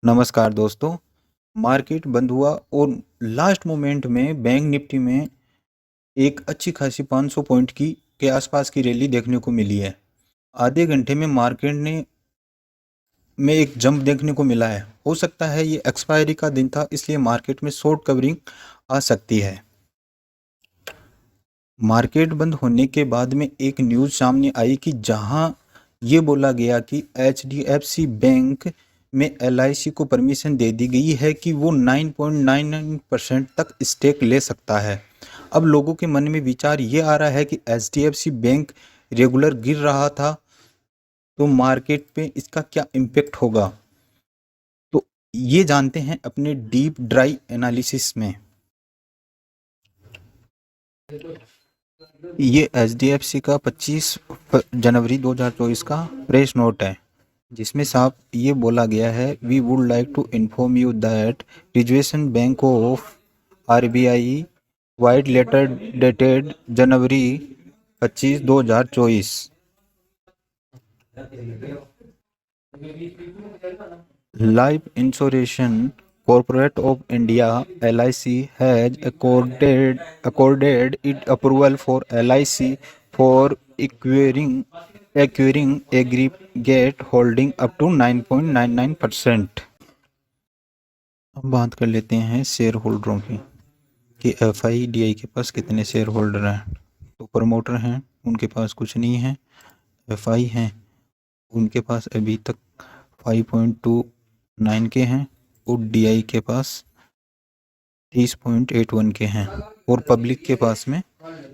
नमस्कार दोस्तों। मार्केट बंद हुआ और लास्ट मोमेंट में बैंक निफ्टी में एक अच्छी खासी 500 पॉइंट की के आसपास की रैली देखने को मिली है। आधे घंटे में मार्केट में एक जंप देखने को मिला है। हो सकता है ये एक्सपायरी का दिन था, इसलिए मार्केट में शॉर्ट कवरिंग आ सकती है। मार्केट बंद होने के बाद में एक न्यूज़ सामने आई कि जहां ये बोला गया कि HDFC बैंक में LIC को परमिशन दे दी गई है कि वो 9.99% तक स्टेक ले सकता है। अब लोगों के मन में विचार ये आ रहा है कि HDFC बैंक रेगुलर गिर रहा था, तो मार्केट पे इसका क्या इम्पेक्ट होगा। तो ये जानते हैं अपने डीप ड्राई एनालिसिस में। ये HDFC का 25 जनवरी 2024 का प्रेस नोट है, जिसमें साफ ये बोला गया है, we would like to inform you that Reserve Bank of RBI vide letter dated January 25 2024 life insurance corporate of India LIC has accorded it approval for LIC for acquiring aggregate holding up to 9.99%। अब बात कर लेते हैं share होल्डरों की कि FIDI के पास कितने share holder हैं। तो प्रमोटर हैं, उनके पास कुछ नहीं है। FI हैं, उनके पास अभी तक 5.29 के हैं और DI के पास 30.81 के हैं और पब्लिक के पास में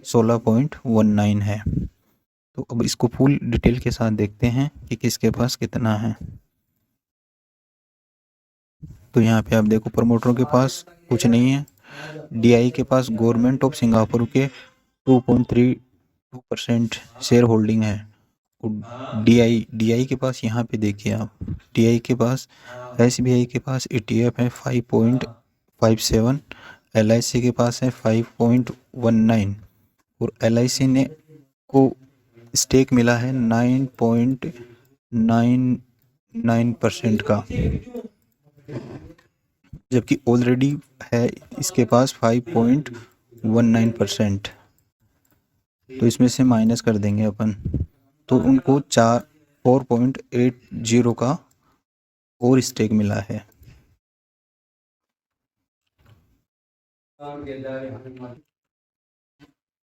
16.19 है। तो अब इसको फुल डिटेल के साथ देखते हैं कि किसके पास कितना है। तो यहाँ पे आप देखो, प्रमोटरों के पास कुछ नहीं है। DI के पास गवर्नमेंट ऑफ सिंगापुर के 2.32% शेयर होल्डिंग है। DI के पास यहाँ पे देखिए आप, DI के पास SBI के पास ETF है 5.57, LIC के पास है 5.19 और LIC ने को स्टेक मिला है 9.99% का, जबकि ऑलरेडी है इसके पास 5.19%। तो इसमें से माइनस कर देंगे अपन, तो उनको 4.80 का और स्टेक मिला है।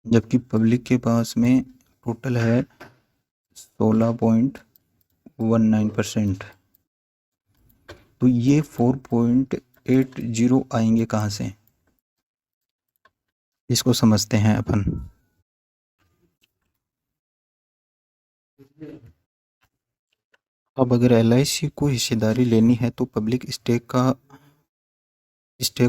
जबकि पब्लिक के पास में टोटल है 16.19%। तो ये 4.80 आएंगे कहाँ से, इसको समझते हैं अपन। अब अगर LIC को हिस्सेदारी लेनी है तो पब्लिक स्टेक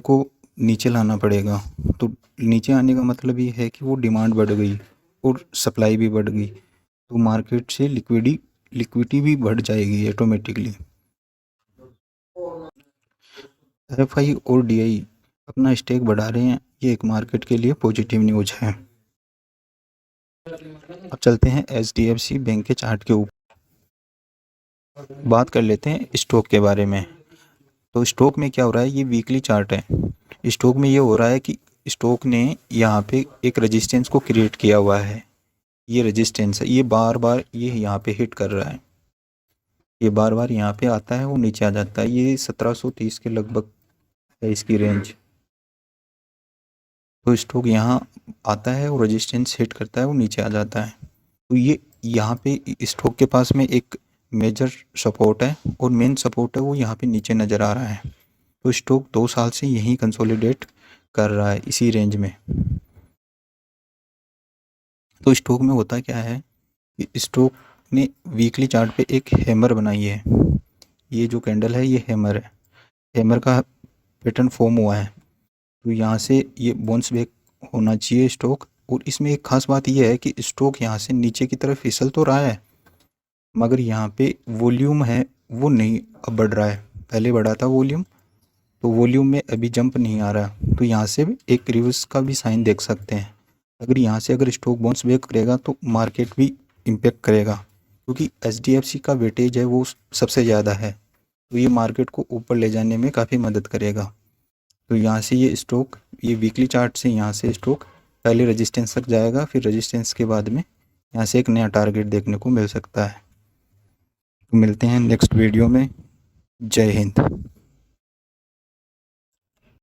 को नीचे लाना पड़ेगा। तो नीचे आने का मतलब ये है कि वो डिमांड बढ़ गई और सप्लाई भी बढ़ गई, तो मार्केट से लिक्विडिटी भी बढ़ जाएगी ऑटोमेटिकली। FI और DI अपना स्टेक बढ़ा रहे हैं, ये एक मार्केट के लिए पॉजिटिव न्यूज है। अब चलते हैं HDFC बैंक के चार्ट के ऊपर, बात कर लेते हैं स्टॉक के बारे में। तो स्टॉक में क्या हो रहा है, ये वीकली चार्ट है। स्टॉक में ये हो रहा है कि स्टॉक ने यहाँ पे एक रेजिस्टेंस को क्रिएट किया हुआ है। ये रेजिस्टेंस है, ये बार बार ये यहाँ पे हिट कर रहा है, ये बार बार यहाँ पे आता है, वो नीचे आ जाता है। ये 1730 के लगभग है इसकी रेंज। तो स्टॉक यहाँ आता है और रेजिस्टेंस हिट करता है, वो नीचे आ जाता है। तो ये यहाँ पे स्टॉक के पास में एक मेजर सपोर्ट है और मेन सपोर्ट है वो यहाँ पे नीचे नज़र आ रहा है। तो स्टॉक 2 साल से यहीं कंसोलिडेट कर रहा है इसी रेंज में। तो स्टॉक में होता क्या है कि स्टॉक ने वीकली चार्ट पे एक हैमर बनाई है। ये जो कैंडल है ये हैमर है, हैमर का पैटर्न फॉर्म हुआ है। तो यहाँ से ये बाउंस बैक होना चाहिए स्टॉक। और इसमें एक खास बात ये है कि स्टॉक यहाँ से नीचे की तरफ फिसल तो रहा है, मगर यहाँ पे वॉल्यूम है वो नहीं अब बढ़ रहा है। पहले बढ़ा था वॉल्यूम, तो वॉल्यूम में अभी जंप नहीं आ रहा। तो यहाँ से एक रिवर्स का भी साइन देख सकते हैं। अगर यहाँ से अगर स्टॉक बाउंस बैक करेगा तो मार्केट भी इम्पेक्ट करेगा, क्योंकि HDFC का वेटेज है वो सबसे ज़्यादा है। तो ये मार्केट को ऊपर ले जाने में काफ़ी मदद करेगा। तो यहाँ से ये स्टॉक, ये वीकली चार्ट से यहाँ से स्टॉक पहले रेजिस्टेंस तक जाएगा, फिर रेजिस्टेंस के बाद में यहाँ से एक नया टारगेट देखने को मिल सकता है। तो मिलते हैं नेक्स्ट वीडियो में। जय हिंद।